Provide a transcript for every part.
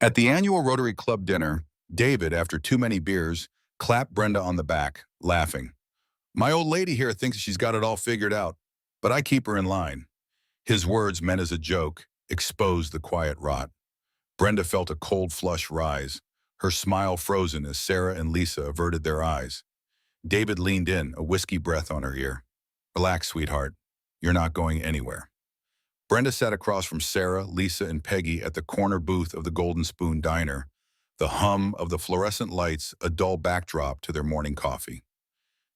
At the annual Rotary Club dinner, David, after too many beers, clapped Brenda on the back, laughing. My old lady here thinks she's got it all figured out, but I keep her in line. His words, meant as a joke, exposed the quiet rot. Brenda felt a cold flush rise, her smile frozen as Sarah and Lisa averted their eyes. David leaned in, a whiskey breath on her ear. Relax, sweetheart. You're not going anywhere. Brenda sat across from Sarah, Lisa, and Peggy at the corner booth of the Golden Spoon Diner, the hum of the fluorescent lights a dull backdrop to their morning coffee.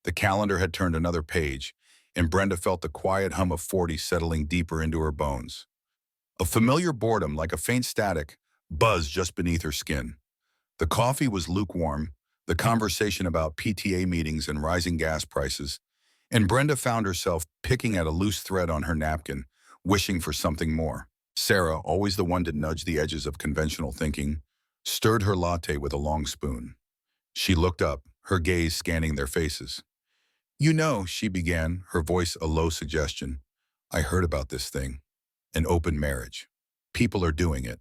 The calendar had turned another page, and Brenda felt the quiet hum of 40 settling deeper into her bones. A familiar boredom, like a faint static, buzzed just beneath her skin. The coffee was lukewarm, the conversation about PTA meetings and rising gas prices, and Brenda found herself picking at a loose thread on her napkin, wishing for something more. Sarah, always the one to nudge the edges of conventional thinking, stirred her latte with a long spoon. She looked up, her gaze scanning their faces. You know, she began, her voice a low suggestion. I heard about this thing. An open marriage. People are doing it.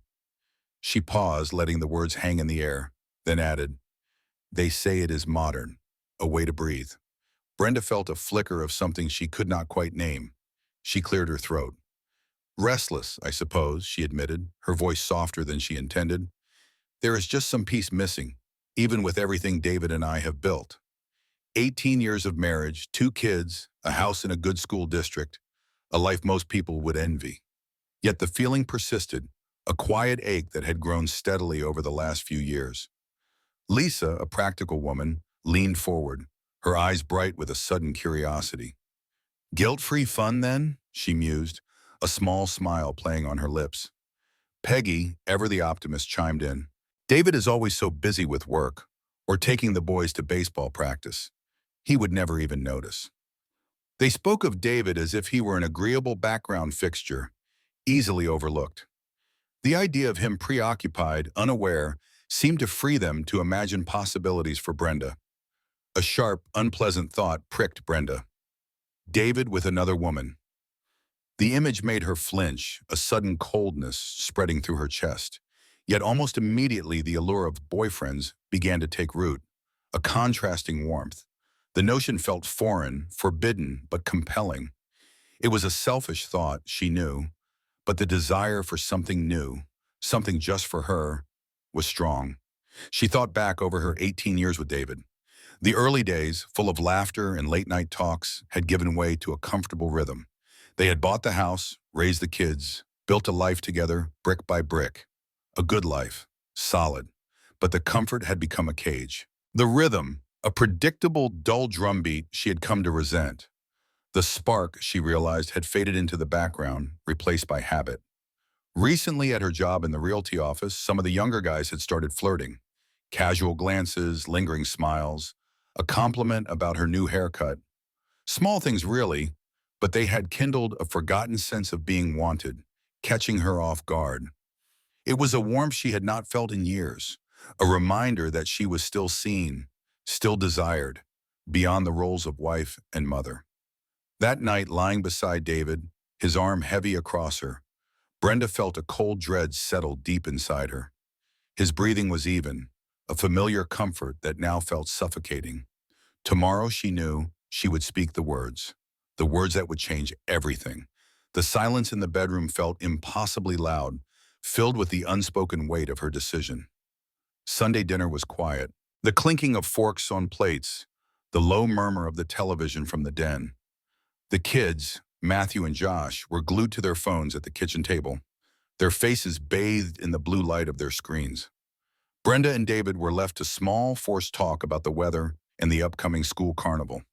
She paused, letting the words hang in the air, then added, they say it is modern, a way to breathe. Brenda felt a flicker of something she could not quite name. She cleared her throat. Restless, I suppose, she admitted, her voice softer than she intended. There is just some piece missing, even with everything David and I have built. 18 years of marriage, 2 kids, a house in a good school district, a life most people would envy. Yet the feeling persisted, a quiet ache that had grown steadily over the last few years. Lisa, a practical woman, leaned forward, her eyes bright with a sudden curiosity. Guilt-free fun, then? She mused, a small smile playing on her lips. Peggy, ever the optimist, chimed in. David is always so busy with work, or taking the boys to baseball practice. He would never even notice. They spoke of David as if he were an agreeable background fixture, easily overlooked. The idea of him preoccupied, unaware, seemed to free them to imagine possibilities for Brenda. A sharp, unpleasant thought pricked Brenda. David with another woman. The image made her flinch, a sudden coldness spreading through her chest. Yet almost immediately the allure of boyfriends began to take root, a contrasting warmth. The notion felt foreign, forbidden, but compelling. It was a selfish thought, she knew, but the desire for something new, something just for her, was strong. She thought back over her 18 years with David. The early days, full of laughter and late-night talks, had given way to a comfortable rhythm. They had bought the house, raised the kids, built a life together, brick by brick. A good life, solid, but the comfort had become a cage. The rhythm, a predictable, dull drumbeat she had come to resent. The spark, she realized, had faded into the background, replaced by habit. Recently at her job in the realty office, some of the younger guys had started flirting. Casual glances, lingering smiles, a compliment about her new haircut. Small things really, but they had kindled a forgotten sense of being wanted, catching her off guard. It was a warmth she had not felt in years, a reminder that she was still seen, still desired, beyond the roles of wife and mother. That night, lying beside David, his arm heavy across her, Brenda felt a cold dread settle deep inside her. His breathing was even, a familiar comfort that now felt suffocating. Tomorrow, she knew, she would speak the words that would change everything. The silence in the bedroom felt impossibly loud, filled with the unspoken weight of her decision. Sunday dinner was quiet. The clinking of forks on plates, the low murmur of the television from the den. The kids, Matthew and Josh, were glued to their phones at the kitchen table, their faces bathed in the blue light of their screens. Brenda and David were left to small, forced talk about the weather and the upcoming school carnival.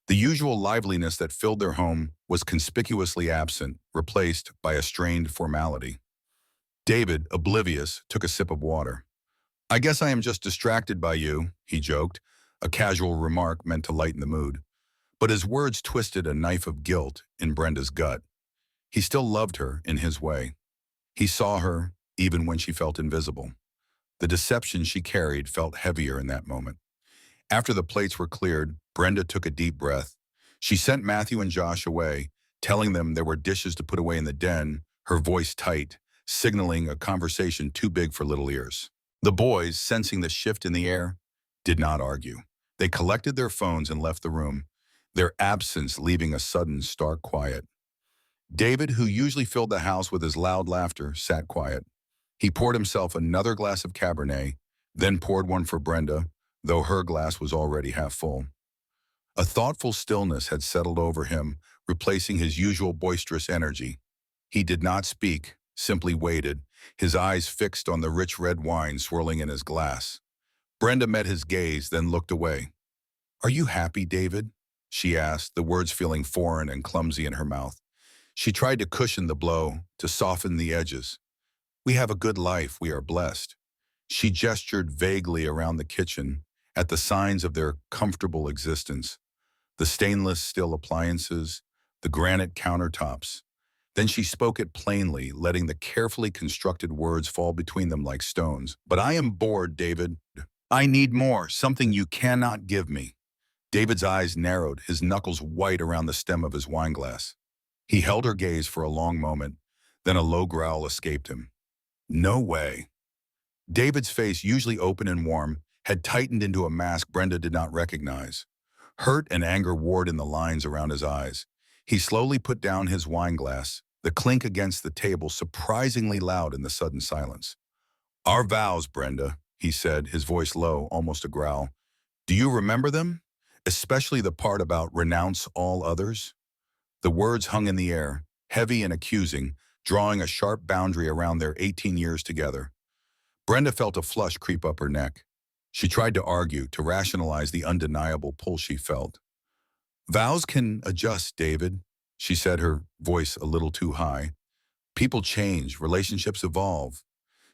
The usual liveliness that filled their home was conspicuously absent, replaced by a strained formality. David, oblivious, took a sip of water. I guess I am just distracted by you, he joked, a casual remark meant to lighten the mood. But his words twisted a knife of guilt in Brenda's gut. He still loved her in his way. He saw her, even when she felt invisible. The deception she carried felt heavier in that moment. After the plates were cleared, Brenda took a deep breath. She sent Matthew and Josh away, telling them there were dishes to put away in the den, her voice tight, signaling a conversation too big for little ears. The boys, sensing the shift in the air, did not argue. They collected their phones and left the room, their absence leaving a sudden stark quiet. David, who usually filled the house with his loud laughter, sat quiet. He poured himself another glass of Cabernet, then poured one for Brenda, though her glass was already half full. A thoughtful stillness had settled over him, replacing his usual boisterous energy. He did not speak, simply waited, his eyes fixed on the rich red wine swirling in his glass. Brenda met his gaze, then looked away. "Are you happy, David?" she asked, the words feeling foreign and clumsy in her mouth. She tried to cushion the blow, to soften the edges. "We have a good life, we are blessed." She gestured vaguely around the kitchen, at the signs of their comfortable existence, the stainless steel appliances, the granite countertops. Then she spoke it plainly, letting the carefully constructed words fall between them like stones. "But I am bored, David. I need more, something you cannot give me." David's eyes narrowed, his knuckles white around the stem of his wineglass. He held her gaze for a long moment, then a low growl escaped him. "No way." David's face, usually open and warm, had tightened into a mask Brenda did not recognize. Hurt and anger warred in the lines around his eyes. He slowly put down his wineglass, the clink against the table surprisingly loud in the sudden silence. "Our vows, Brenda," he said, his voice low, almost a growl. "Do you remember them? Especially the part about renounce all others?" The words hung in the air, heavy and accusing, drawing a sharp boundary around their 18 years together. Brenda felt a flush creep up her neck. She tried to argue, to rationalize the undeniable pull she felt. "Vows can adjust, David," she said, her voice a little too high. "People change, relationships evolve."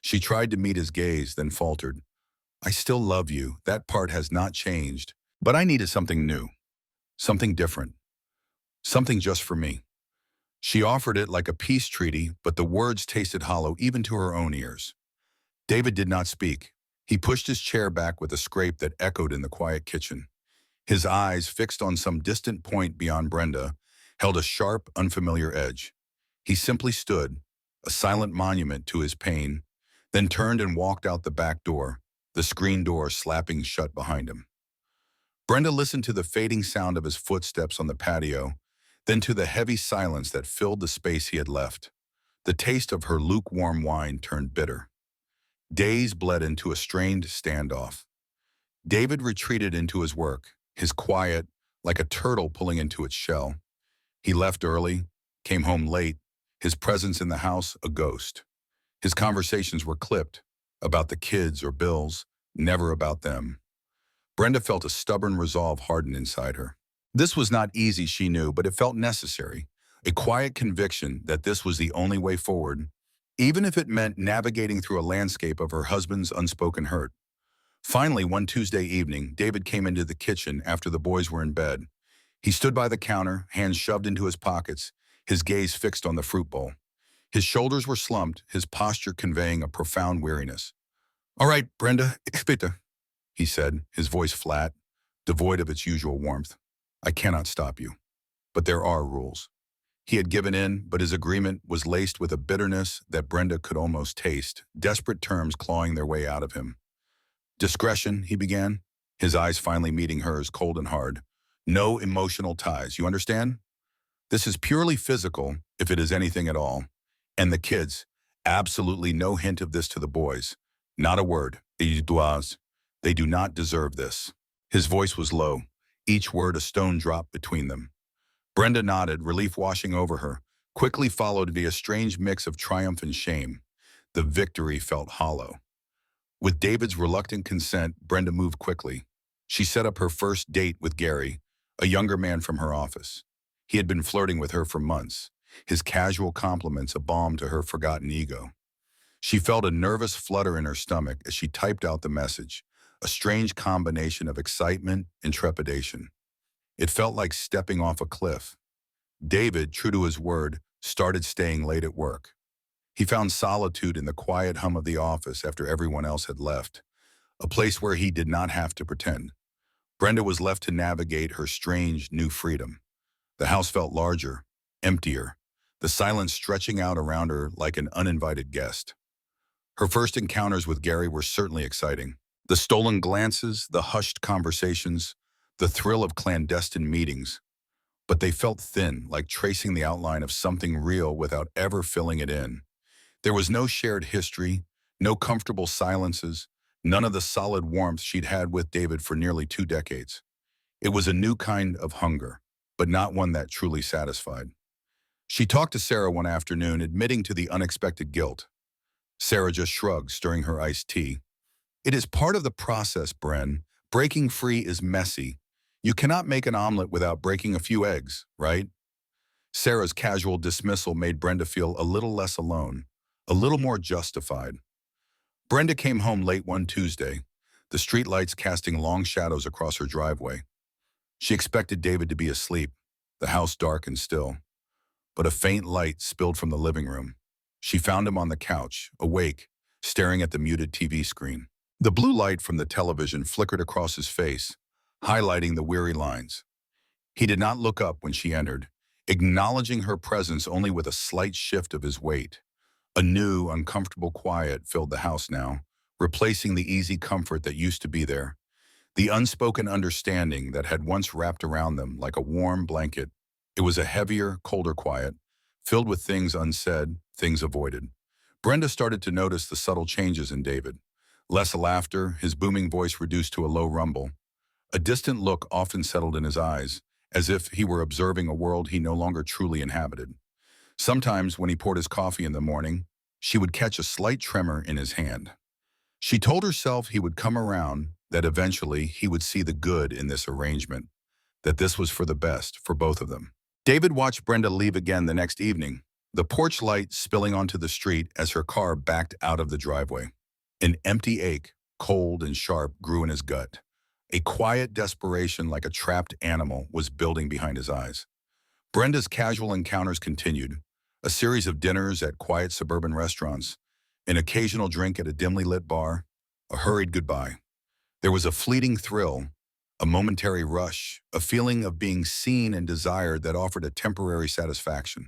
She tried to meet his gaze, then faltered. "I still love you, that part has not changed. But I needed something new, something different, something just for me." She offered it like a peace treaty, but the words tasted hollow even to her own ears. David did not speak. He pushed his chair back with a scrape that echoed in the quiet kitchen. His eyes, fixed on some distant point beyond Brenda, held a sharp, unfamiliar edge. He simply stood, a silent monument to his pain, then turned and walked out the back door, the screen door slapping shut behind him. Brenda listened to the fading sound of his footsteps on the patio, then to the heavy silence that filled the space he had left. The taste of her lukewarm wine turned bitter. Days bled into a strained standoff. David retreated into his work, his quiet, like a turtle pulling into its shell. He left early, came home late, his presence in the house a ghost. His conversations were clipped, about the kids or bills, never about them. Brenda felt a stubborn resolve harden inside her. This was not easy, she knew, but it felt necessary. A quiet conviction that this was the only way forward, even if it meant navigating through a landscape of her husband's unspoken hurt. Finally, one Tuesday evening, David came into the kitchen after the boys were in bed. He stood by the counter, hands shoved into his pockets, his gaze fixed on the fruit bowl. His shoulders were slumped, his posture conveying a profound weariness. "All right, Brenda, ich bitte," he said, his voice flat, devoid of its usual warmth. "I cannot stop you. But there are rules." He had given in, but his agreement was laced with a bitterness that Brenda could almost taste, desperate terms clawing their way out of him. "Discretion," he began, his eyes finally meeting hers, cold and hard. "No emotional ties, you understand? This is purely physical, if it is anything at all. And the kids, absolutely no hint of this to the boys. Not a word. Ils doivent. They do not deserve this." His voice was low, each word a stone drop between them. Brenda nodded, relief washing over her, quickly followed via a strange mix of triumph and shame. The victory felt hollow. With David's reluctant consent, Brenda moved quickly. She set up her first date with Gary, a younger man from her office. He had been flirting with her for months, his casual compliments a balm to her forgotten ego. She felt a nervous flutter in her stomach as she typed out the message, a strange combination of excitement and trepidation. It felt like stepping off a cliff. David, true to his word, started staying late at work. He found solitude in the quiet hum of the office after everyone else had left, a place where he did not have to pretend. Brenda was left to navigate her strange new freedom. The house felt larger, emptier. the silence stretching out around her like an uninvited guest. Her first encounters with Gary were certainly exciting. The stolen glances, the hushed conversations, the thrill of clandestine meetings. But they felt thin, like tracing the outline of something real without ever filling it in. There was no shared history, no comfortable silences, none of the solid warmth she'd had with David for nearly 2 decades. It was a new kind of hunger, but not one that truly satisfied. She talked to Sarah one afternoon, admitting to the unexpected guilt. Sarah just shrugged, stirring her iced tea. It is part of the process, Bren. Breaking free is messy. You cannot make an omelet without breaking a few eggs, right? Sarah's casual dismissal made Brenda feel a little less alone, a little more justified. Brenda came home late one Tuesday, the streetlights casting long shadows across her driveway. She expected David to be asleep, the house dark and still. But a faint light spilled from the living room. She found him on the couch, awake, staring at the muted TV screen. The blue light from the television flickered across his face, highlighting the weary lines. He did not look up when she entered, acknowledging her presence only with a slight shift of his weight. A new, uncomfortable quiet filled the house now, replacing the easy comfort that used to be there. The unspoken understanding that had once wrapped around them like a warm blanket. It was a heavier, colder quiet, filled with things unsaid, things avoided. Brenda started to notice the subtle changes in David. Less laughter, his booming voice reduced to a low rumble. A distant look often settled in his eyes, as if he were observing a world he no longer truly inhabited. Sometimes, when he poured his coffee in the morning, she would catch a slight tremor in his hand. She told herself he would come around, that eventually he would see the good in this arrangement, that this was for the best for both of them. David watched Brenda leave again the next evening, the porch light spilling onto the street as her car backed out of the driveway. An empty ache, cold and sharp, grew in his gut. A quiet desperation like a trapped animal was building behind his eyes. Brenda's casual encounters continued, a series of dinners at quiet suburban restaurants, an occasional drink at a dimly lit bar, a hurried goodbye. There was a fleeting thrill, a momentary rush, a feeling of being seen and desired that offered a temporary satisfaction.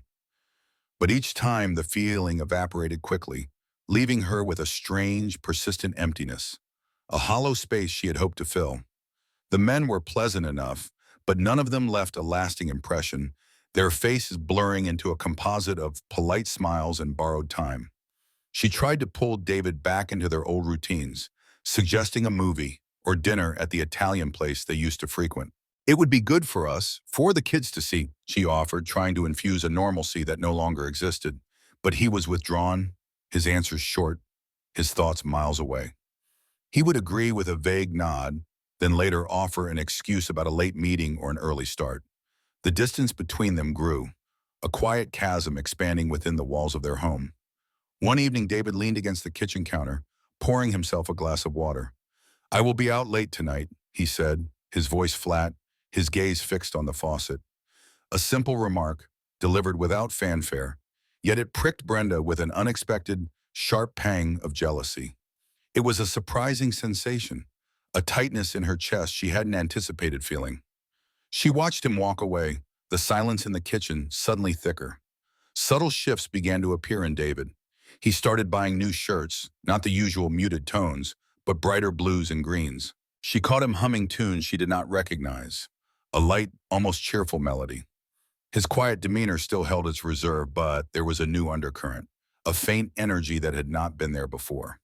But each time the feeling evaporated quickly, leaving her with a strange, persistent emptiness, a hollow space she had hoped to fill. The men were pleasant enough, but none of them left a lasting impression, their faces blurring into a composite of polite smiles and borrowed time. She tried to pull David back into their old routines, suggesting a movie or dinner at the Italian place they used to frequent. It would be good for us, for the kids to see, she offered, trying to infuse a normalcy that no longer existed. But he was withdrawn, his answers short, his thoughts miles away. He would agree with a vague nod, then later offer an excuse about a late meeting or an early start. The distance between them grew, a quiet chasm expanding within the walls of their home. One evening, David leaned against the kitchen counter, pouring himself a glass of water. "I will be out late tonight," he said, his voice flat, his gaze fixed on the faucet. A simple remark, delivered without fanfare, yet it pricked Brenda with an unexpected, sharp pang of jealousy. It was a surprising sensation, a tightness in her chest she hadn't anticipated feeling. She watched him walk away, the silence in the kitchen suddenly thicker. Subtle shifts began to appear in David. He started buying new shirts, not the usual muted tones, but brighter blues and greens. She caught him humming tunes she did not recognize, a light, almost cheerful melody. His quiet demeanor still held its reserve, but there was a new undercurrent, a faint energy that had not been there before.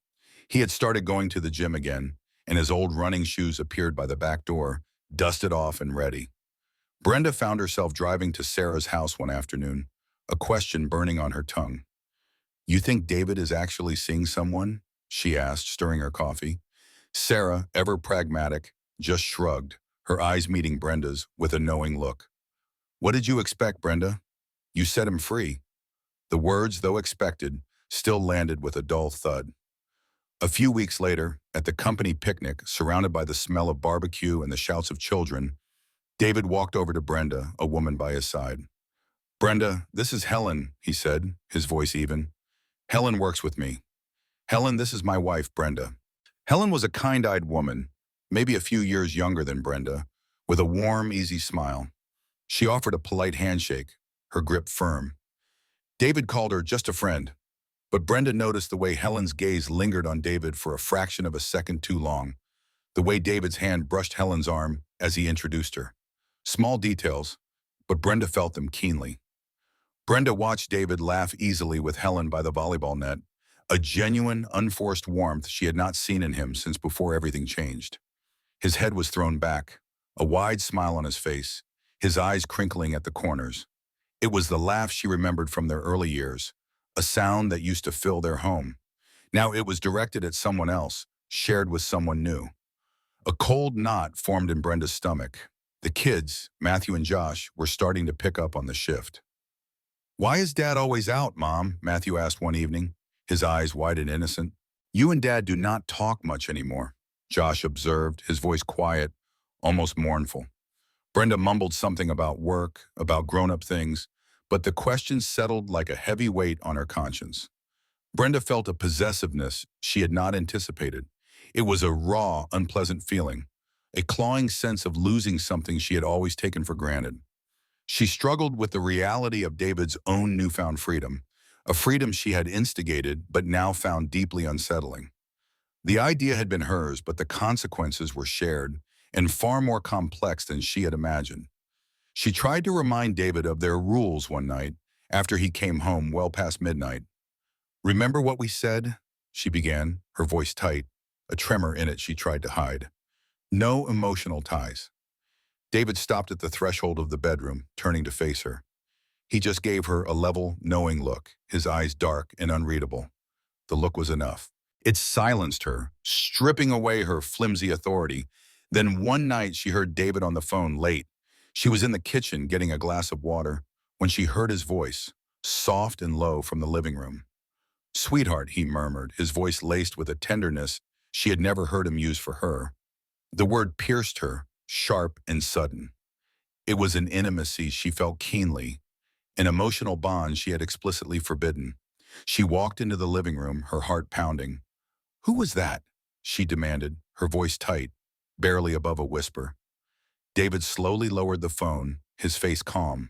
He had started going to the gym again, and his old running shoes appeared by the back door, dusted off and ready. Brenda found herself driving to Sarah's house one afternoon, a question burning on her tongue. "You think David is actually seeing someone?" she asked, stirring her coffee. Sarah, ever pragmatic, just shrugged, her eyes meeting Brenda's with a knowing look. "What did you expect, Brenda? You set him free." The words, though expected, still landed with a dull thud. A few weeks later, at the company picnic, surrounded by the smell of barbecue and the shouts of children, David walked over to Brenda, a woman by his side. "Brenda, this is Helen," he said, his voice even. "Helen works with me. Helen, this is my wife, Brenda." Helen was a kind-eyed woman, maybe a few years younger than Brenda, with a warm, easy smile. She offered a polite handshake, her grip firm. David called her just a friend, but Brenda noticed the way Helen's gaze lingered on David for a fraction of a second too long, the way David's hand brushed Helen's arm as he introduced her. Small details, but Brenda felt them keenly. Brenda watched David laugh easily with Helen by the volleyball net, a genuine, unforced warmth she had not seen in him since before everything changed. His head was thrown back, a wide smile on his face, his eyes crinkling at the corners. It was the laugh she remembered from their early years, a sound that used to fill their home. Now it was directed at someone else, shared with someone new. A cold knot formed in Brenda's stomach. The kids, Matthew and Josh, were starting to pick up on the shift. "Why is Dad always out, Mom?" Matthew asked one evening, his eyes wide and innocent. "You and Dad do not talk much anymore," Josh observed, his voice quiet, almost mournful. Brenda mumbled something about work, about grown-up things, but the question settled like a heavy weight on her conscience. Brenda felt a possessiveness she had not anticipated. It was a raw, unpleasant feeling, a clawing sense of losing something she had always taken for granted. She struggled with the reality of David's own newfound freedom, a freedom she had instigated but now found deeply unsettling. The idea had been hers, but the consequences were shared and far more complex than she had imagined. She tried to remind David of their rules one night after he came home well past midnight. "Remember what we said?" she began, her voice tight, a tremor in it she tried to hide. "No emotional ties." David stopped at the threshold of the bedroom, turning to face her. He just gave her a level, knowing look, his eyes dark and unreadable. The look was enough. It silenced her, stripping away her flimsy authority. Then one night she heard David on the phone late. She was in the kitchen getting a glass of water when she heard his voice, soft and low from the living room. "Sweetheart," he murmured, his voice laced with a tenderness she had never heard him use for her. The word pierced her, sharp and sudden. It was an intimacy she felt keenly, an emotional bond she had explicitly forbidden. She walked into the living room, her heart pounding. "Who was that?" she demanded, her voice tight, barely above a whisper. David slowly lowered the phone, his face calm.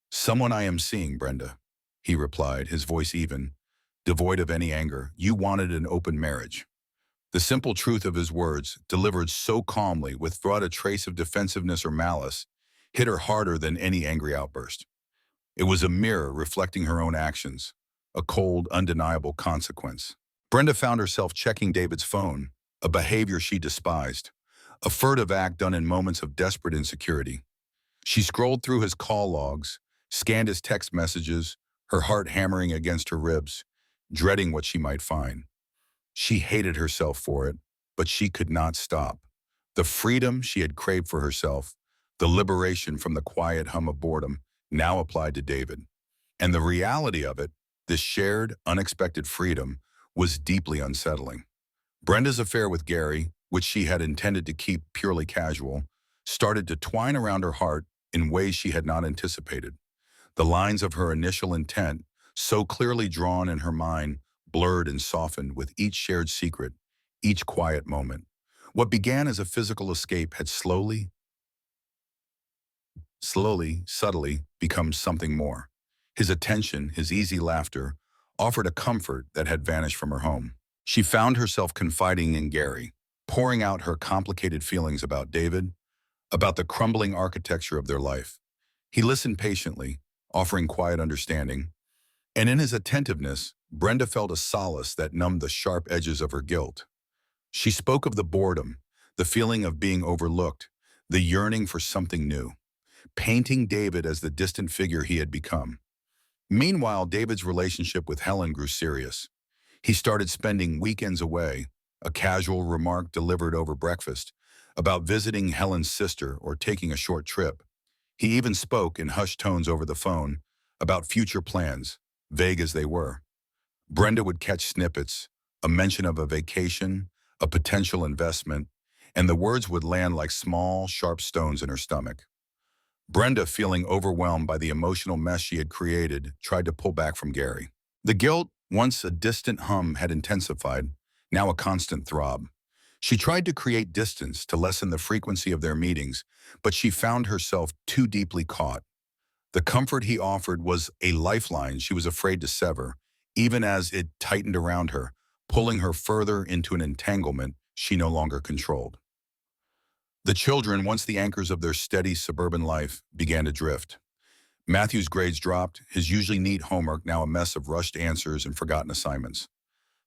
"Someone I am seeing, Brenda," he replied, his voice even, devoid of any anger. "You wanted an open marriage." The simple truth of his words, delivered so calmly without a trace of defensiveness or malice, hit her harder than any angry outburst. It was a mirror reflecting her own actions, a cold, undeniable consequence. Brenda found herself checking David's phone, a behavior she despised, a furtive act done in moments of desperate insecurity. She scrolled through his call logs, scanned his text messages, her heart hammering against her ribs, dreading what she might find. She hated herself for it, but she could not stop. The freedom she had craved for herself, the liberation from the quiet hum of boredom, now applied to David. And the reality of it, this shared, unexpected freedom, was deeply unsettling. Brenda's affair with Gary, which she had intended to keep purely casual, started to twine around her heart in ways she had not anticipated. The lines of her initial intent, so clearly drawn in her mind, blurred and softened with each shared secret, each quiet moment. What began as a physical escape had slowly, subtly become something more. His attention, his easy laughter, offered a comfort that had vanished from her home. She found herself confiding in Gary, pouring out her complicated feelings about David, about the crumbling architecture of their life. He listened patiently, offering quiet understanding, and in his attentiveness, Brenda felt a solace that numbed the sharp edges of her guilt. She spoke of the boredom, the feeling of being overlooked, the yearning for something new, painting David as the distant figure he had become. Meanwhile, David's relationship with Helen grew serious. He started spending weekends away, a casual remark delivered over breakfast, about visiting Helen's sister or taking a short trip. He even spoke in hushed tones over the phone about future plans, vague as they were. Brenda would catch snippets, a mention of a vacation, a potential investment, and the words would land like small, sharp stones in her stomach. Brenda, feeling overwhelmed by the emotional mess she had created, tried to pull back from Gary. The guilt, once a distant hum, had intensified, now a constant throb. She tried to create distance to lessen the frequency of their meetings, but she found herself too deeply caught. The comfort he offered was a lifeline she was afraid to sever, even as it tightened around her, pulling her further into an entanglement she no longer controlled. The children, once the anchors of their steady suburban life, began to drift. Matthew's grades dropped, his usually neat homework now a mess of rushed answers and forgotten assignments.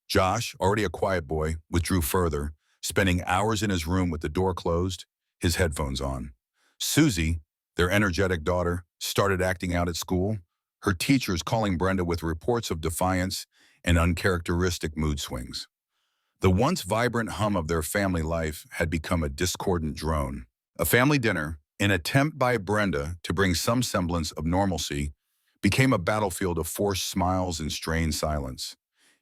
Josh, already a quiet boy, withdrew further, spending hours in his room with the door closed, his headphones on. Susie, their energetic daughter, started acting out at school, her teachers calling Brenda with reports of defiance and uncharacteristic mood swings. The once vibrant hum of their family life had become a discordant drone. A family dinner, an attempt by Brenda to bring some semblance of normalcy, became a battlefield of forced smiles and strained silence.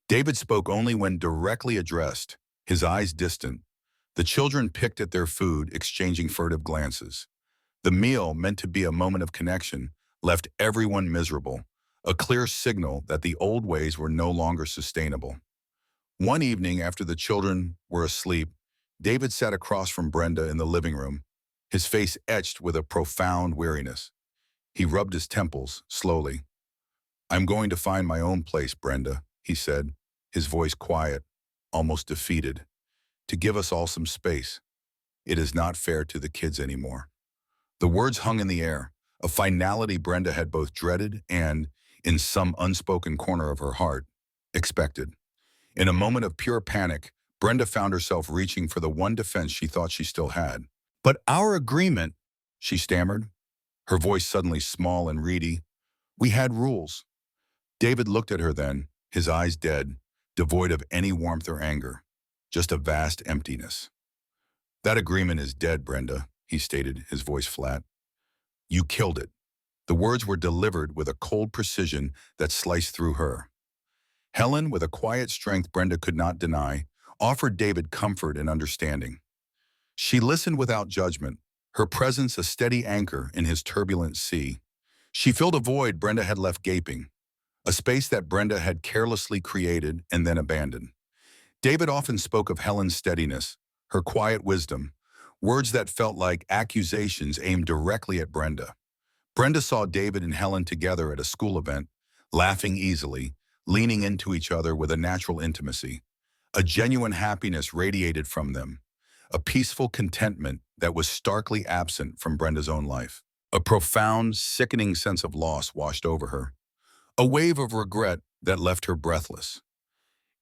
David spoke only when directly addressed, his eyes distant. The children picked at their food, exchanging furtive glances. The meal, meant to be a moment of connection, left everyone miserable, a clear signal that the old ways were no longer sustainable. One evening, after the children were asleep, David sat across from Brenda in the living room, his face etched with a profound weariness. He rubbed his temples slowly. "I'm going to find my own place, Brenda," he said, his voice quiet, almost defeated. "To give us all some space. It is not fair to the kids anymore." The words hung in the air, a finality Brenda had both dreaded and, in some unspoken corner of her heart, expected. In a moment of pure panic, Brenda found herself reaching for the one defense she thought she still had. "But our agreement," she stammered, her voice suddenly small and reedy. "We had rules." David looked at her then, his eyes dead, devoid of any warmth or anger, just a vast emptiness. "That agreement is dead, Brenda," he stated, his voice flat. "You killed it." The words were delivered with a cold precision that sliced through her. Helen, with a quiet strength Brenda could not deny, offered David comfort and understanding. She listened without judgment, her presence a steady anchor in his turbulent sea. She filled a void Brenda had left gaping, a space that Brenda had carelessly created and then abandoned. David often spoke of Helen's steadiness, her quiet wisdom, words that felt like accusations aimed directly at Brenda. Brenda saw David and Helen together at a school event, laughing easily, leaning into each other with a natural intimacy. A genuine happiness radiated from them, a peaceful contentment that was starkly absent from Brenda's own life. A profound, sickening sense of loss washed over her, a wave of regret that left her breathless.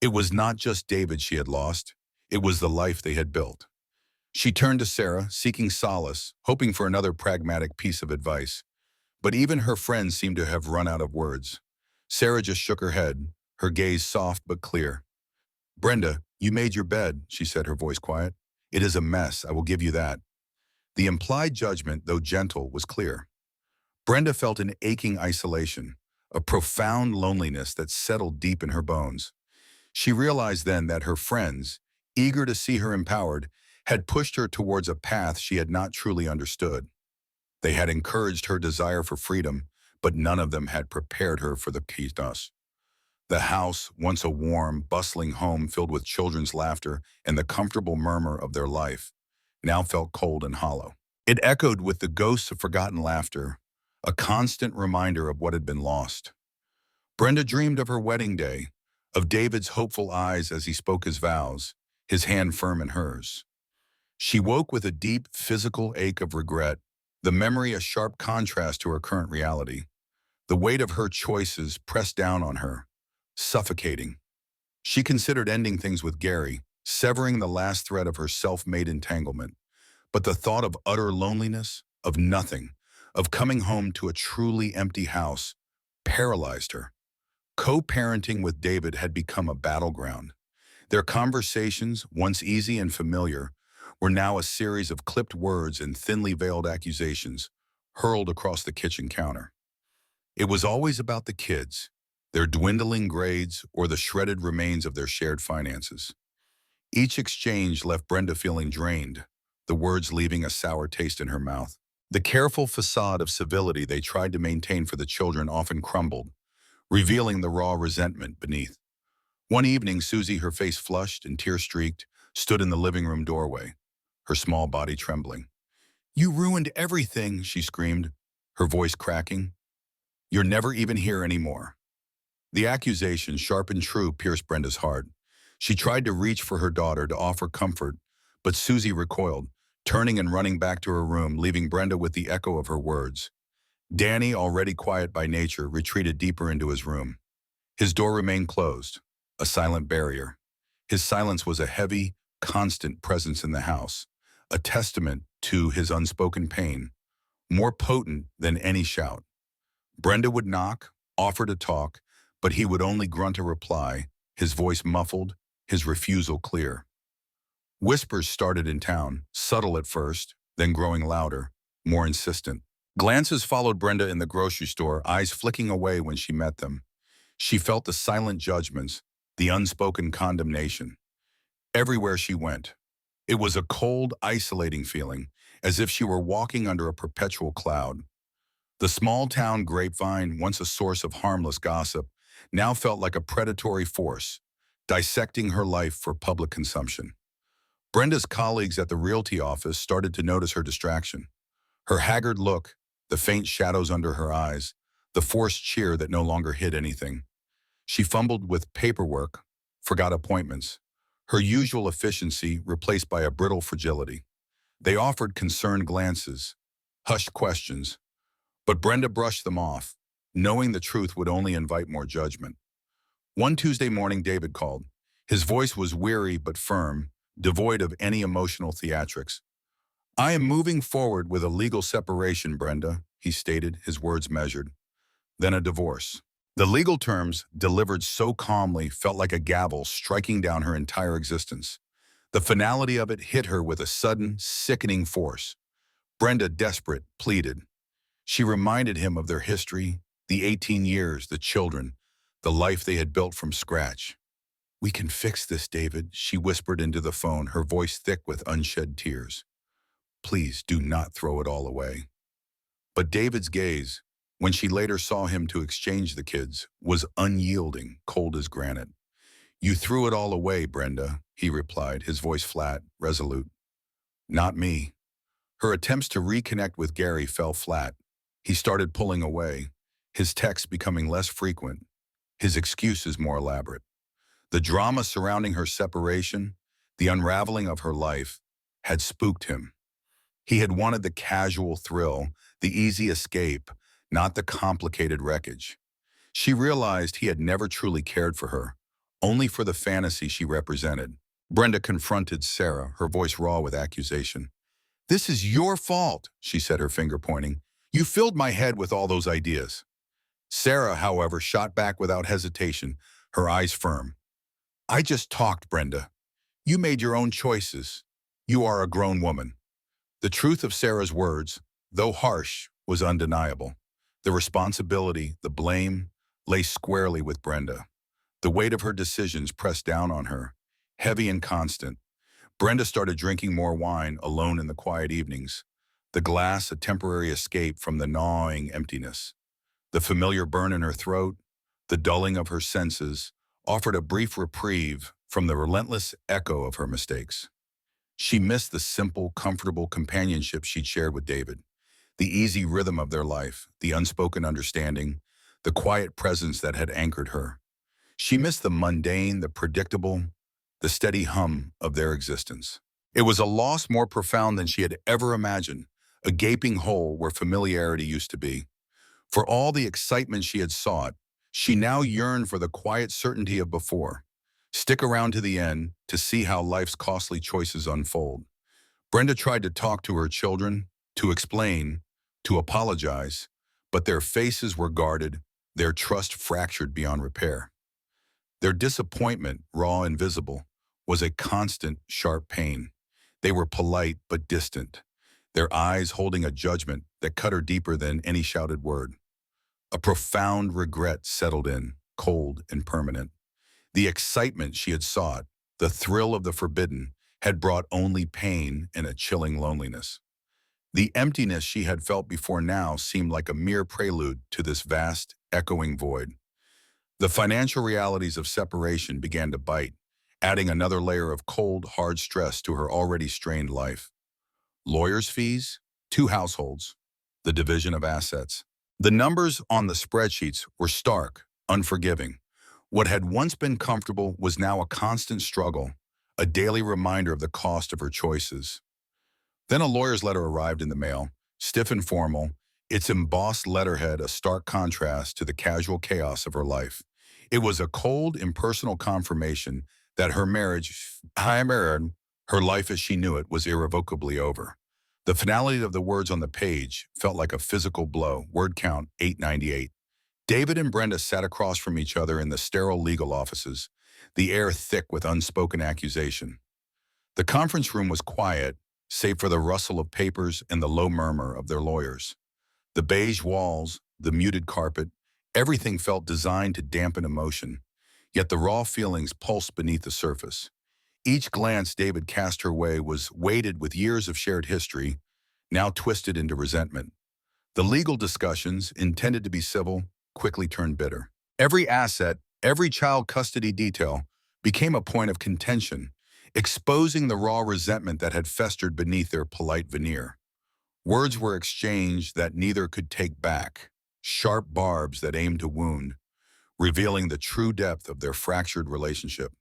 It was not just David she had lost, it was the life they had built. She turned to Sarah, seeking solace, hoping for another pragmatic piece of advice. But even her friends seemed to have run out of words. Sarah just shook her head, her gaze soft but clear. "Brenda, you made your bed," she said, her voice quiet. "It is a mess, I will give you that." The implied judgment, though gentle, was clear. Brenda felt an aching isolation, a profound loneliness that settled deep in her bones. She realized then that her friends, eager to see her empowered, had pushed her towards a path she had not truly understood. They had encouraged her desire for freedom, but none of them had prepared her for the chaos. The house, once a warm, bustling home filled with children's laughter and the comfortable murmur of their life, now felt cold and hollow. It echoed with the ghosts of forgotten laughter, a constant reminder of what had been lost. Brenda dreamed of her wedding day, of David's hopeful eyes as he spoke his vows, his hand firm in hers. She woke with a deep physical ache of regret, the memory a sharp contrast to her current reality. The weight of her choices pressed down on her, suffocating. She considered ending things with Gary, severing the last thread of her self-made entanglement. But the thought of utter loneliness, of nothing, of coming home to a truly empty house, paralyzed her. Co-parenting with David had become a battleground. Their conversations, once easy and familiar, were now a series of clipped words and thinly veiled accusations hurled across the kitchen counter. It was always about the kids, their dwindling grades, or the shredded remains of their shared finances. Each exchange left Brenda feeling drained, the words leaving a sour taste in her mouth. The careful facade of civility they tried to maintain for the children often crumbled, revealing the raw resentment beneath. One evening, Susie, her face flushed and tear-streaked, stood in the living room doorway, her small body trembling. "You ruined everything," she screamed, her voice cracking. You're never even here anymore." The accusation, sharp and true, pierced Brenda's heart. She tried to reach for her daughter to offer comfort, but Susie recoiled, turning and running back to her room, leaving Brenda with the echo of her words. Danny, already quiet by nature, retreated deeper into his room. His door remained closed, a silent barrier. His silence was a heavy, constant presence in the house, a testament to his unspoken pain, more potent than any shout. Brenda would knock, offer to talk, but he would only grunt a reply, his voice muffled, his refusal clear. Whispers started in town, subtle at first, then growing louder, more insistent. Glances followed Brenda in the grocery store, eyes flicking away when she met them. She felt the silent judgments, the unspoken condemnation. Everywhere she went. It was a cold, isolating feeling, as if she were walking under a perpetual cloud. The small-town grapevine, once a source of harmless gossip, now felt like a predatory force, dissecting her life for public consumption. Brenda's colleagues at the realty office started to notice her distraction. Her haggard look, the faint shadows under her eyes, the forced cheer that no longer hid anything. She fumbled with paperwork, forgot appointments, her usual efficiency replaced by a brittle fragility. They offered concerned glances, hushed questions, but Brenda brushed them off, knowing the truth would only invite more judgment. One Tuesday morning, David called. His voice was weary but firm, devoid of any emotional theatrics. "I am moving forward with a legal separation, Brenda," he stated, his words measured. Then a divorce. The legal terms, delivered so calmly, felt like a gavel striking down her entire existence. The finality of it hit her with a sudden, sickening force. Brenda, desperate, pleaded. She reminded him of their history, the 18 years, the children, the life they had built from scratch. "We can fix this, David," she whispered into the phone, her voice thick with unshed tears. "Please do not throw it all away." But David's gaze, when she later saw him to exchange the kids, was unyielding, cold as granite. "You threw it all away, Brenda," he replied, his voice flat, resolute. "Not me." Her attempts to reconnect with Gary fell flat. He started pulling away, his texts becoming less frequent, his excuses more elaborate. The drama surrounding her separation, the unraveling of her life, had spooked him. He had wanted the casual thrill, the easy escape, not the complicated wreckage. She realized he had never truly cared for her, only for the fantasy she represented. Brenda confronted Sarah, her voice raw with accusation. "This is your fault," she said, her finger pointing. "You filled my head with all those ideas." Sarah, however, shot back without hesitation, her eyes firm. "I just talked, Brenda. You made your own choices. You are a grown woman." The truth of Sarah's words, though harsh, was undeniable. The responsibility, the blame, lay squarely with Brenda. The weight of her decisions pressed down on her, heavy and constant. Brenda started drinking more wine alone in the quiet evenings, the glass a temporary escape from the gnawing emptiness. The familiar burn in her throat, the dulling of her senses, offered a brief reprieve from the relentless echo of her mistakes. She missed the simple, comfortable companionship she'd shared with David, the easy rhythm of their life, the unspoken understanding, the quiet presence that had anchored her. She missed the mundane, the predictable, the steady hum of their existence. It was a loss more profound than she had ever imagined, a gaping hole where familiarity used to be. For all the excitement she had sought, she now yearned for the quiet certainty of before. Stick around to the end to see how life's costly choices unfold. Brenda tried to talk to her children, to explain, to apologize, but their faces were guarded, their trust fractured beyond repair. Their disappointment, raw and visible, was a constant, sharp pain. They were polite but distant, their eyes holding a judgment that cut her deeper than any shouted word. A profound regret settled in, cold and permanent. The excitement she had sought, the thrill of the forbidden, had brought only pain and a chilling loneliness. The emptiness she had felt before now seemed like a mere prelude to this vast, echoing void. The financial realities of separation began to bite, adding another layer of cold, hard stress to her already strained life. Lawyers' fees, 2 households, the division of assets. The numbers on the spreadsheets were stark, unforgiving. What had once been comfortable was now a constant struggle, a daily reminder of the cost of her choices. Then a lawyer's letter arrived in the mail, stiff and formal, its embossed letterhead a stark contrast to the casual chaos of her life. It was a cold, impersonal confirmation that her marriage, her life as she knew it, was irrevocably over. The finality of the words on the page felt like a physical blow, word count 898. David and Brenda sat across from each other in the sterile legal offices, the air thick with unspoken accusation. The conference room was quiet, save for the rustle of papers and the low murmur of their lawyers. The beige walls, the muted carpet, everything felt designed to dampen emotion, yet the raw feelings pulsed beneath the surface. Each glance David cast her way was weighted with years of shared history, now twisted into resentment. The legal discussions, intended to be civil, quickly turned bitter. Every asset, every child custody detail became a point of contention, exposing the raw resentment that had festered beneath their polite veneer. Words were exchanged that neither could take back, sharp barbs that aimed to wound, revealing the true depth of their fractured relationship.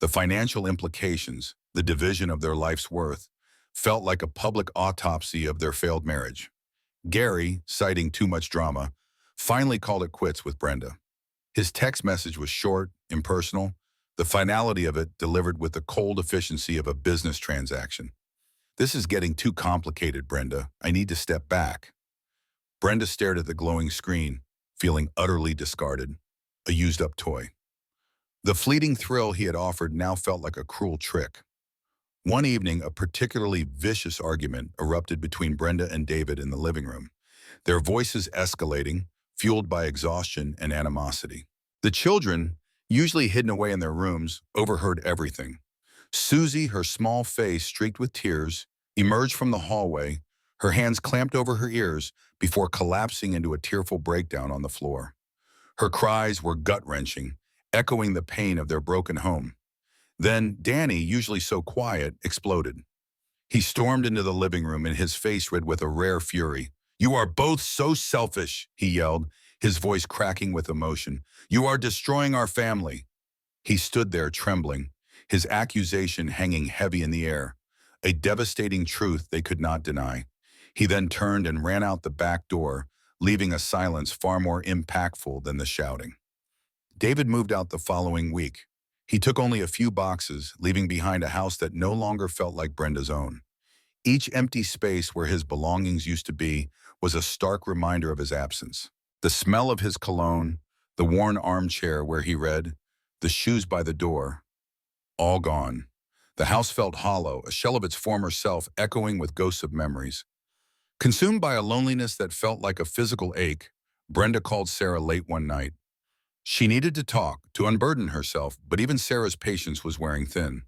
The financial implications, the division of their life's worth, felt like a public autopsy of their failed marriage. Gary, citing too much drama, finally called it quits with Brenda. His text message was short, impersonal, the finality of it delivered with the cold efficiency of a business transaction. "This is getting too complicated, Brenda. I need to step back." Brenda stared at the glowing screen, feeling utterly discarded, a used-up toy. The fleeting thrill he had offered now felt like a cruel trick. One evening, a particularly vicious argument erupted between Brenda and David in the living room, their voices escalating, fueled by exhaustion and animosity. The children, usually hidden away in their rooms, overheard everything. Susie, her small face streaked with tears, emerged from the hallway, her hands clamped over her ears before collapsing into a tearful breakdown on the floor. Her cries were gut-wrenching, echoing the pain of their broken home. Then Danny, usually so quiet, exploded. He stormed into the living room, and his face red with a rare fury. "You are both so selfish," he yelled, his voice cracking with emotion. "You are destroying our family." He stood there trembling, his accusation hanging heavy in the air, a devastating truth they could not deny. He then turned and ran out the back door, leaving a silence far more impactful than the shouting. David moved out the following week. He took only a few boxes, leaving behind a house that no longer felt like Brenda's own. Each empty space where his belongings used to be was a stark reminder of his absence. The smell of his cologne, the worn armchair where he read, the shoes by the door, all gone. The house felt hollow, a shell of its former self echoing with ghosts of memories. Consumed by a loneliness that felt like a physical ache, Brenda called Sarah late one night. She needed to talk, to unburden herself, but even Sarah's patience was wearing thin.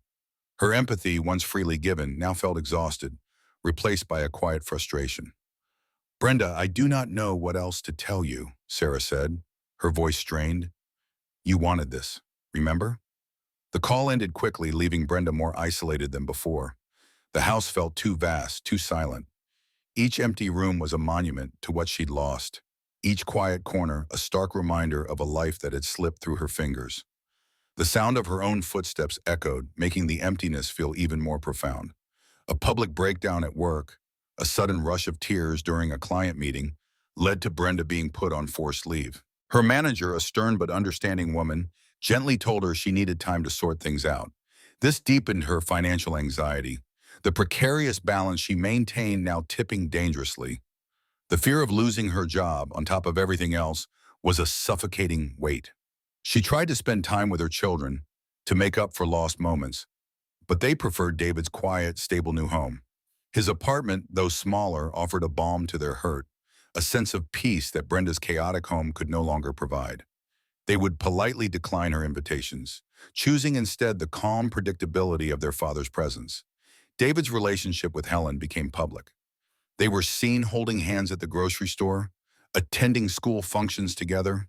Her empathy, once freely given, now felt exhausted, replaced by a quiet frustration. "Brenda, I do not know what else to tell you," Sarah said, her voice strained. "You wanted this, remember?" The call ended quickly, leaving Brenda more isolated than before. The house felt too vast, too silent. Each empty room was a monument to what she'd lost. Each quiet corner a stark reminder of a life that had slipped through her fingers. The sound of her own footsteps echoed, making the emptiness feel even more profound. A public breakdown at work, a sudden rush of tears during a client meeting, led to Brenda being put on forced leave. Her manager, a stern but understanding woman, gently told her she needed time to sort things out. This deepened her financial anxiety, the precarious balance she maintained now tipping dangerously. The fear of losing her job, on top of everything else, was a suffocating weight. She tried to spend time with her children, to make up for lost moments, but they preferred David's quiet, stable new home. His apartment, though smaller, offered a balm to their hurt, a sense of peace that Brenda's chaotic home could no longer provide. They would politely decline her invitations, choosing instead the calm predictability of their father's presence. David's relationship with Helen became public. They were seen holding hands at the grocery store, attending school functions together.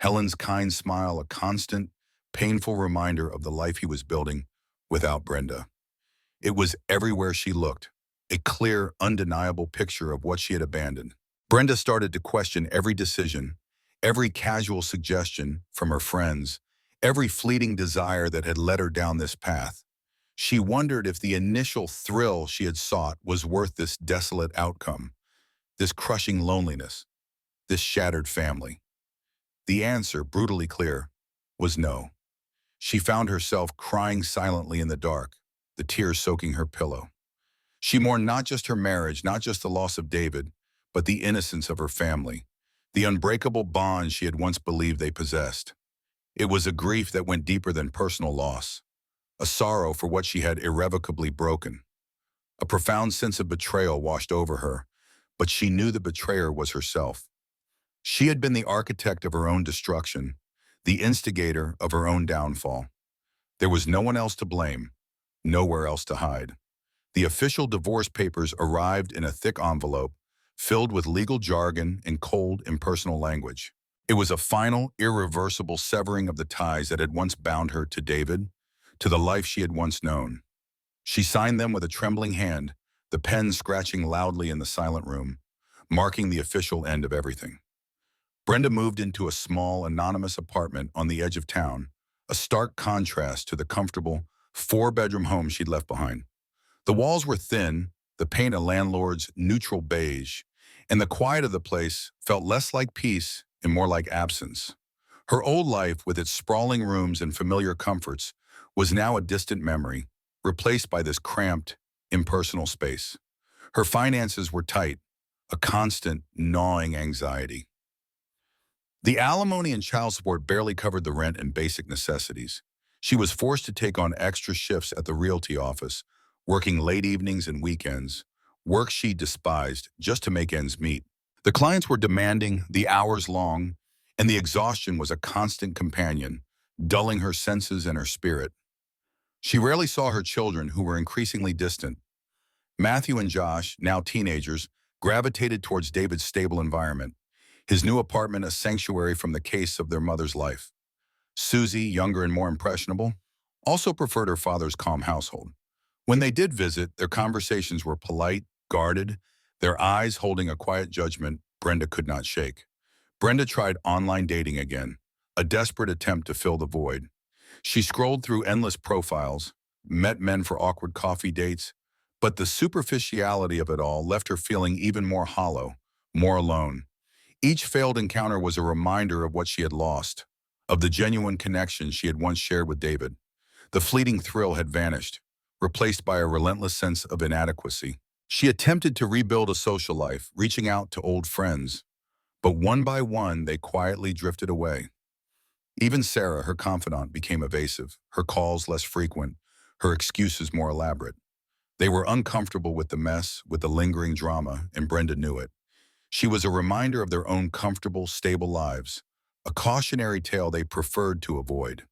Helen's kind smile, a constant, painful reminder of the life he was building without Brenda. It was everywhere she looked, a clear, undeniable picture of what she had abandoned. Brenda started to question every decision, every casual suggestion from her friends, every fleeting desire that had led her down this path. She wondered if the initial thrill she had sought was worth this desolate outcome, this crushing loneliness, this shattered family. The answer, brutally clear, was no. She found herself crying silently in the dark, the tears soaking her pillow. She mourned not just her marriage, not just the loss of David, but the innocence of her family, the unbreakable bond she had once believed they possessed. It was a grief that went deeper than personal loss, a sorrow for what she had irrevocably broken. A profound sense of betrayal washed over her, but she knew the betrayer was herself. She had been the architect of her own destruction, the instigator of her own downfall. There was no one else to blame, nowhere else to hide. The official divorce papers arrived in a thick envelope, filled with legal jargon and cold, impersonal language. It was a final, irreversible severing of the ties that had once bound her to David, to the life she had once known. She signed them with a trembling hand, the pen scratching loudly in the silent room, marking the official end of everything. Brenda moved into a small, anonymous apartment on the edge of town, a stark contrast to the comfortable, four-bedroom home she'd left behind. The walls were thin, the paint a landlord's neutral beige, and the quiet of the place felt less like peace and more like absence. Her old life, with its sprawling rooms and familiar comforts, was now a distant memory, replaced by this cramped, impersonal space. Her finances were tight, a constant, gnawing anxiety. The alimony and child support barely covered the rent and basic necessities. She was forced to take on extra shifts at the realty office, working late evenings and weekends, work she despised just to make ends meet. The clients were demanding, the hours long, and the exhaustion was a constant companion, dulling her senses and her spirit. She rarely saw her children, who were increasingly distant. Matthew and Josh, now teenagers, gravitated towards David's stable environment, his new apartment a sanctuary from the case of their mother's life. Susie, younger and more impressionable, also preferred her father's calm household. When they did visit, their conversations were polite, guarded, their eyes holding a quiet judgment Brenda could not shake. Brenda tried online dating again, a desperate attempt to fill the void. She scrolled through endless profiles, met men for awkward coffee dates, but the superficiality of it all left her feeling even more hollow, more alone. Each failed encounter was a reminder of what she had lost, of the genuine connection she had once shared with David. The fleeting thrill had vanished, replaced by a relentless sense of inadequacy. She attempted to rebuild a social life, reaching out to old friends, but one by one they quietly drifted away. Even Sarah, her confidant, became evasive, her calls less frequent, her excuses more elaborate. They were uncomfortable with the mess, with the lingering drama, and Brenda knew it. She was a reminder of their own comfortable, stable lives, a cautionary tale they preferred to avoid.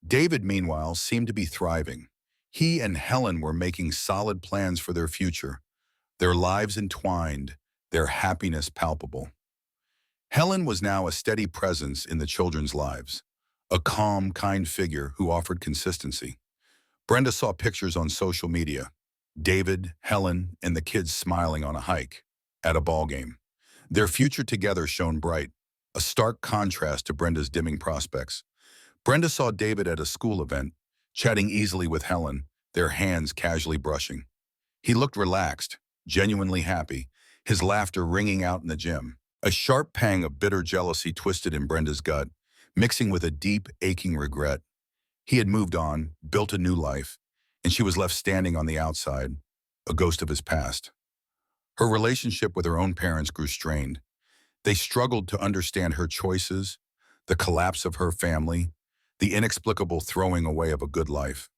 David, meanwhile, seemed to be thriving. He and Helen were making solid plans for their future, their lives entwined, their happiness palpable. Helen was now a steady presence in the children's lives, a calm, kind figure who offered consistency. Brenda saw pictures on social media, David, Helen, and the kids smiling on a hike, at a ball game. Their future together shone bright, a stark contrast to Brenda's dimming prospects. Brenda saw David at a school event, chatting easily with Helen, their hands casually brushing. He looked relaxed, genuinely happy, his laughter ringing out in the gym. A sharp pang of bitter jealousy twisted in Brenda's gut, mixing with a deep, aching regret. He had moved on, built a new life, and she was left standing on the outside, a ghost of his past. Her relationship with her own parents grew strained. They struggled to understand her choices, the collapse of her family, the inexplicable throwing away of a good life.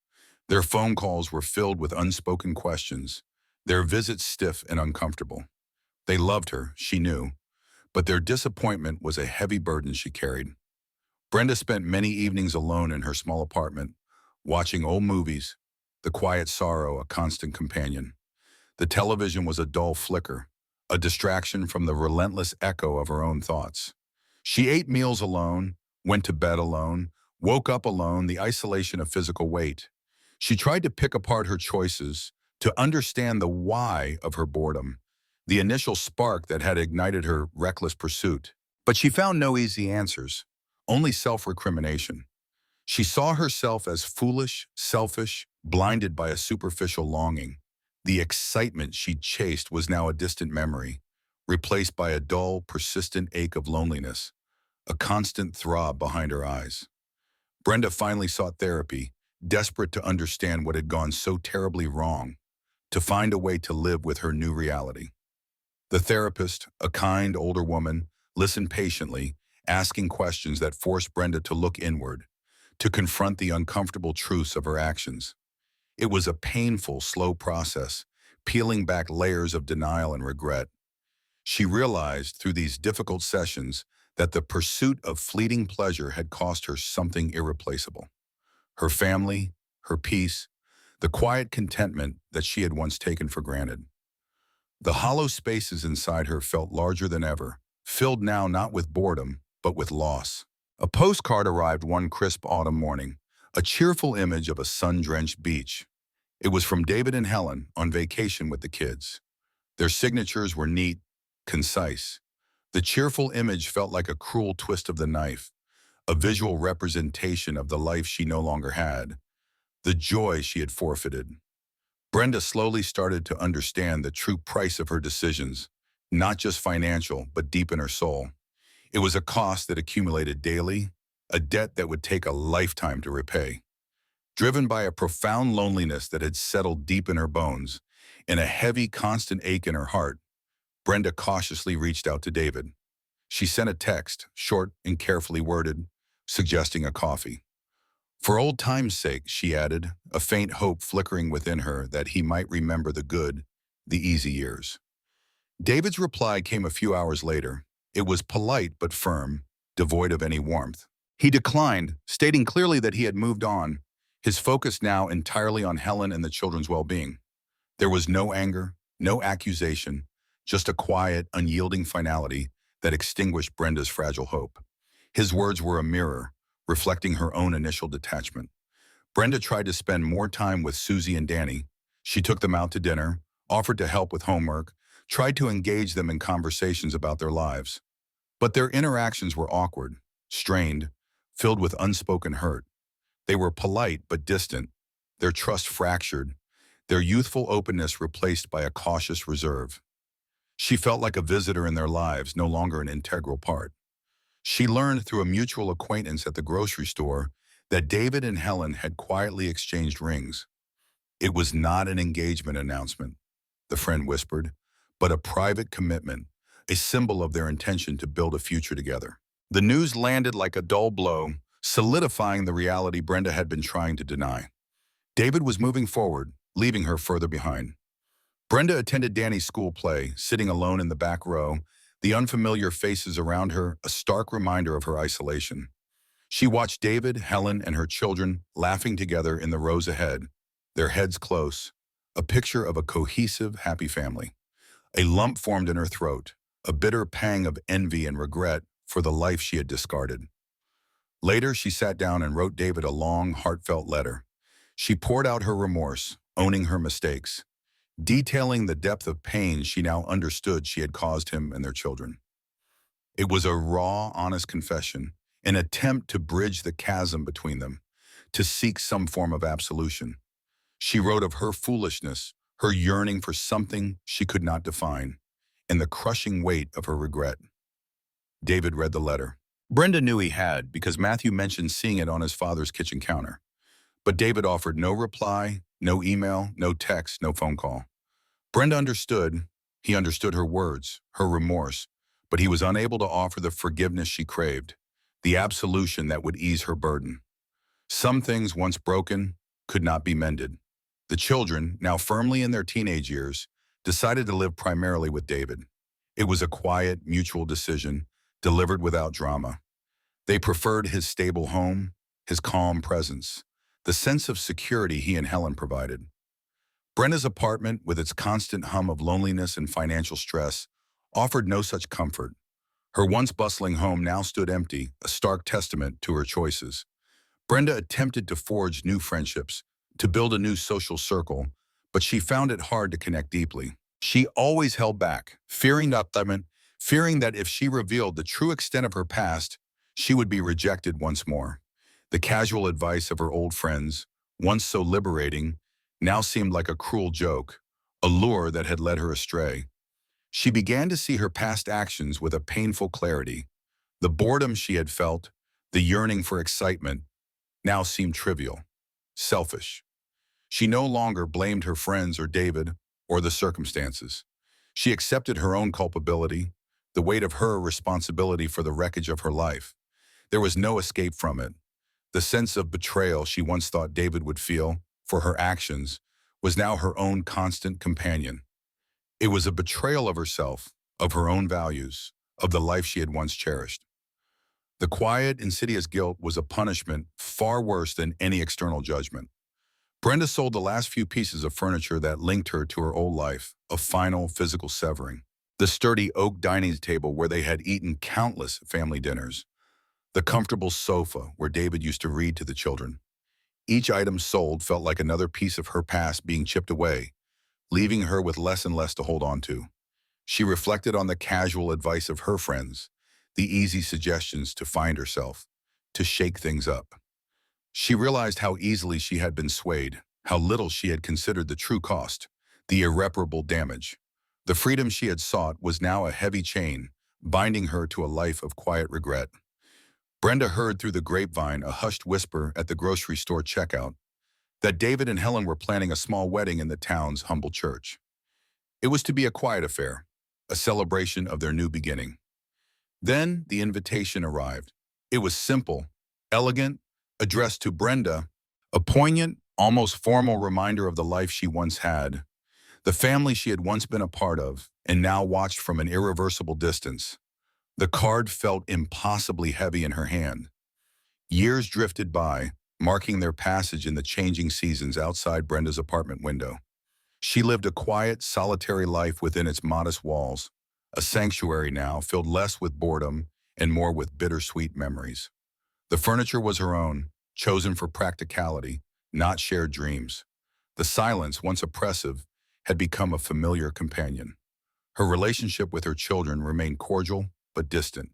Their phone calls were filled with unspoken questions, their visits stiff and uncomfortable. They loved her, she knew, but their disappointment was a heavy burden she carried. Brenda spent many evenings alone in her small apartment, watching old movies, the quiet sorrow a constant companion. The television was a dull flicker, a distraction from the relentless echo of her own thoughts. She ate meals alone, went to bed alone, woke up alone, the isolation of physical weight. She tried to pick apart her choices, to understand the why of her boredom. the initial spark that had ignited her reckless pursuit. But she found no easy answers, only self-recrimination. She saw herself as foolish, selfish, blinded by a superficial longing. The excitement she'd chased was now a distant memory, replaced by a dull, persistent ache of loneliness, a constant throb behind her eyes. Brenda finally sought therapy, desperate to understand what had gone so terribly wrong, to find a way to live with her new reality. The therapist, a kind older woman, listened patiently, asking questions that forced Brenda to look inward, to confront the uncomfortable truths of her actions. It was a painful, slow process, peeling back layers of denial and regret. She realized through these difficult sessions that the pursuit of fleeting pleasure had cost her something irreplaceable. Her family, her peace, the quiet contentment that she had once taken for granted. The hollow spaces inside her felt larger than ever, filled now not with boredom, but with loss. A postcard arrived one crisp autumn morning, a cheerful image of a sun-drenched beach. It was from David and Helen on vacation with the kids. Their signatures were neat, concise. The cheerful image felt like a cruel twist of the knife, a visual representation of the life she no longer had, the joy she had forfeited. Brenda slowly started to understand the true price of her decisions, not just financial, but deep in her soul. It was a cost that accumulated daily, a debt that would take a lifetime to repay. Driven by a profound loneliness that had settled deep in her bones, and a heavy, constant ache in her heart, Brenda cautiously reached out to David. She sent a text, short and carefully worded, suggesting a coffee. For old time's sake, she added, a faint hope flickering within her that he might remember the good, the easy years. David's reply came a few hours later. It was polite but firm, devoid of any warmth. He declined, stating clearly that he had moved on, his focus now entirely on Helen and the children's well-being. There was no anger, no accusation, just a quiet, unyielding finality that extinguished Brenda's fragile hope. His words were a mirror, reflecting her own initial detachment. Brenda tried to spend more time with Susie and Danny. She took them out to dinner, offered to help with homework, tried to engage them in conversations about their lives. But their interactions were awkward, strained, filled with unspoken hurt. They were polite but distant, their trust fractured, their youthful openness replaced by a cautious reserve. She felt like a visitor in their lives, no longer an integral part. She learned through a mutual acquaintance at the grocery store that David and Helen had quietly exchanged rings. It was not an engagement announcement, the friend whispered, but a private commitment, a symbol of their intention to build a future together. The news landed like a dull blow, solidifying the reality Brenda had been trying to deny. David was moving forward, leaving her further behind. Brenda attended Danny's school play, sitting alone in the back row, the unfamiliar faces around her a stark reminder of her isolation. She watched David, Helen, and her children laughing together in the rows ahead, their heads close, a picture of a cohesive, happy family. A lump formed in her throat, a bitter pang of envy and regret for the life she had discarded. Later, she sat down and wrote David a long, heartfelt letter. She poured out her remorse, owning her mistakes, detailing the depth of pain she now understood she had caused him and their children. It was a raw, honest confession, an attempt to bridge the chasm between them, to seek some form of absolution. She wrote of her foolishness, her yearning for something she could not define, and the crushing weight of her regret. David read the letter. Brenda knew he had because Matthew mentioned seeing it on his father's kitchen counter. But David offered no reply, no email, no text, no phone call. Brenda understood. He understood her words, her remorse, but he was unable to offer the forgiveness she craved, the absolution that would ease her burden. Some things, once broken, could not be mended. The children, now firmly in their teenage years, decided to live primarily with David. It was a quiet, mutual decision, delivered without drama. They preferred his stable home, his calm presence, the sense of security he and Helen provided. Brenda's apartment, with its constant hum of loneliness and financial stress, offered no such comfort. Her once bustling home now stood empty, a stark testament to her choices. Brenda attempted to forge new friendships, to build a new social circle, but she found it hard to connect deeply. She She always held back, fearing that if she revealed the true extent of her past, she would be rejected once more. The casual advice of her old friends, once so liberating, now seemed like a cruel joke, a lure that had led her astray. She began to see her past actions with a painful clarity. The boredom she had felt, the yearning for excitement, now seemed trivial, selfish. She no longer blamed her friends or David or the circumstances. She accepted her own culpability, the weight of her responsibility for the wreckage of her life. There was no escape from it. The sense of betrayal she once thought David would feel for her actions was now her own constant companion. It was a betrayal of herself, of her own values, of the life she had once cherished. The quiet, insidious guilt was a punishment far worse than any external judgment. Brenda sold the last few pieces of furniture that linked her to her old life, a final physical severing. The sturdy oak dining table where they had eaten countless family dinners. The comfortable sofa where David used to read to the children. Each item sold felt like another piece of her past being chipped away, leaving her with less and less to hold on to. She reflected on the casual advice of her friends, the easy suggestions to find herself, to shake things up. She realized how easily she had been swayed, how little she had considered the true cost, the irreparable damage. The freedom she had sought was now a heavy chain, binding her to a life of quiet regret. Brenda heard through the grapevine a hushed whisper at the grocery store checkout that David and Helen were planning a small wedding in the town's humble church. It was to be a quiet affair, a celebration of their new beginning. Then the invitation arrived. It was simple, elegant, addressed to Brenda, a poignant, almost formal reminder of the life she once had, the family she had once been a part of and now watched from an irreversible distance. The card felt impossibly heavy in her hand. Years drifted by, marking their passage in the changing seasons outside Brenda's apartment window. She lived a quiet, solitary life within its modest walls, a sanctuary now filled less with boredom and more with bittersweet memories. The furniture was her own, chosen for practicality, not shared dreams. The silence, once oppressive, had become a familiar companion. Her relationship with her children remained cordial but distant.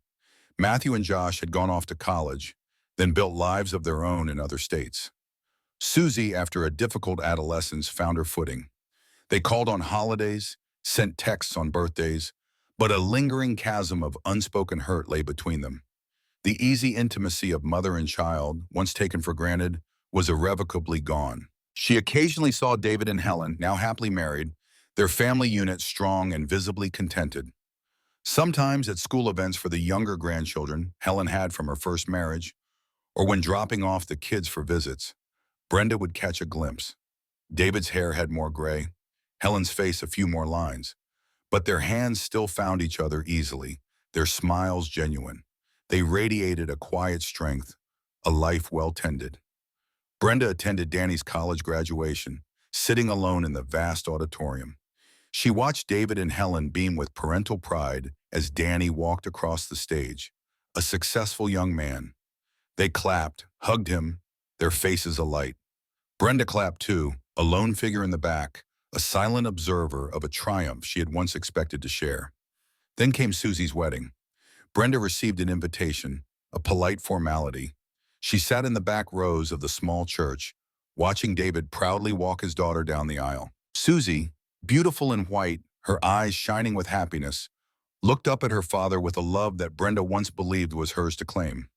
Matthew and Josh had gone off to college, then built lives of their own in other states. Susie, after a difficult adolescence, found her footing. They called on holidays, sent texts on birthdays, but a lingering chasm of unspoken hurt lay between them. The easy intimacy of mother and child, once taken for granted, was irrevocably gone. She occasionally saw David and Helen, now happily married, their family unit strong and visibly contented. Sometimes at school events for the younger grandchildren Helen had from her first marriage, or when dropping off the kids for visits, Brenda would catch a glimpse. David's hair had more gray, Helen's face a few more lines, but their hands still found each other easily, their smiles genuine. They radiated a quiet strength, a life well tended. Brenda attended Danny's college graduation, sitting alone in the vast auditorium. She watched David and Helen beam with parental pride as Danny walked across the stage, a successful young man. They clapped, hugged him, their faces alight. Brenda clapped too, a lone figure in the back, a silent observer of a triumph she had once expected to share. Then came Susie's wedding. Brenda received an invitation, a polite formality. She sat in the back rows of the small church, watching David proudly walk his daughter down the aisle. Susie, beautiful in white, her eyes shining with happiness, looked up at her father with a love that Brenda once believed was hers to claim.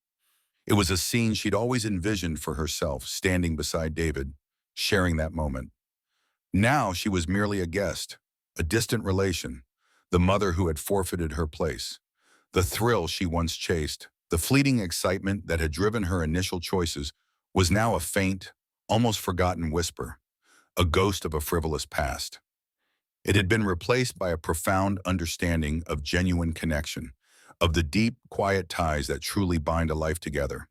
It was a scene she'd always envisioned for herself, standing beside David, sharing that moment. Now she was merely a guest, a distant relation, the mother who had forfeited her place. The thrill she once chased, the fleeting excitement that had driven her initial choices, was now a faint, almost forgotten whisper, a ghost of a frivolous past. It had been replaced by a profound understanding of genuine connection, of the deep, quiet ties that truly bind a life together.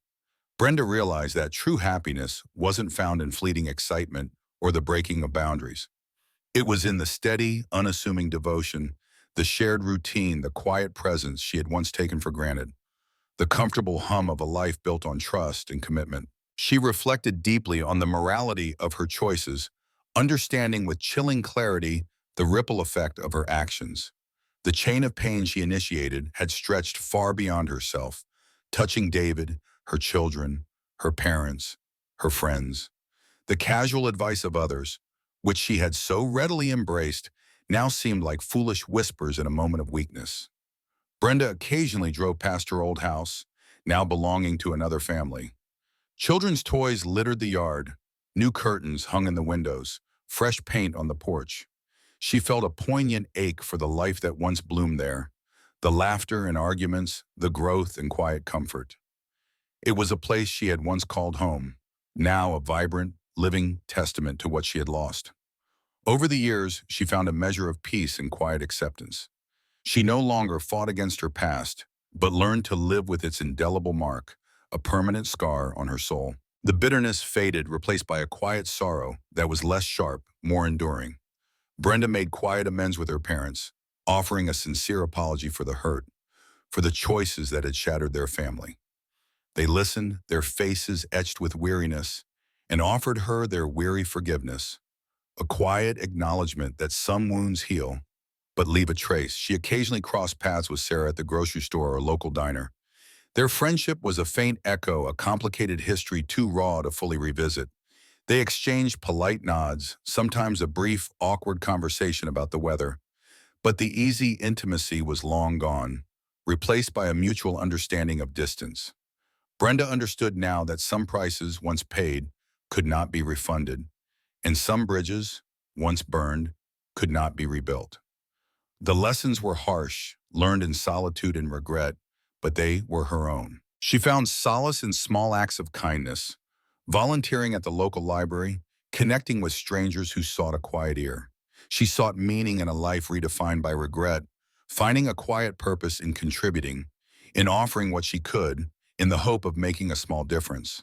Brenda realized that true happiness wasn't found in fleeting excitement or the breaking of boundaries. It was in the steady, unassuming devotion, the shared routine, the quiet presence she had once taken for granted, the comfortable hum of a life built on trust and commitment. She reflected deeply on the morality of her choices, understanding with chilling clarity the ripple effect of her actions. The chain of pain she initiated had stretched far beyond herself, touching David, her children, her parents, her friends. The casual advice of others, which she had so readily embraced, now seemed like foolish whispers in a moment of weakness. Brenda occasionally drove past her old house, now belonging to another family. Children's toys littered the yard, new curtains hung in the windows, fresh paint on the porch. She felt a poignant ache for the life that once bloomed there, the laughter and arguments, the growth and quiet comfort. It was a place she had once called home, now a vibrant, living testament to what she had lost. Over the years, she found a measure of peace and quiet acceptance. She no longer fought against her past, but learned to live with its indelible mark, a permanent scar on her soul. The bitterness faded, replaced by a quiet sorrow that was less sharp, more enduring. Brenda made quiet amends with her parents, offering a sincere apology for the hurt, for the choices that had shattered their family. They listened, their faces etched with weariness, and offered her their weary forgiveness, a quiet acknowledgement that some wounds heal, but leave a trace. She occasionally crossed paths with Sarah at the grocery store or local diner. Their friendship was a faint echo, a complicated history too raw to fully revisit. They exchanged polite nods, sometimes a brief, awkward conversation about the weather. But the easy intimacy was long gone, replaced by a mutual understanding of distance. Brenda understood now that some prices, once paid, could not be refunded, and some bridges, once burned, could not be rebuilt. The lessons were harsh, learned in solitude and regret, but they were her own. She found solace in small acts of kindness, volunteering at the local library, connecting with strangers who sought a quiet ear. She sought meaning in a life redefined by regret, finding a quiet purpose in contributing, in offering what she could, in the hope of making a small difference.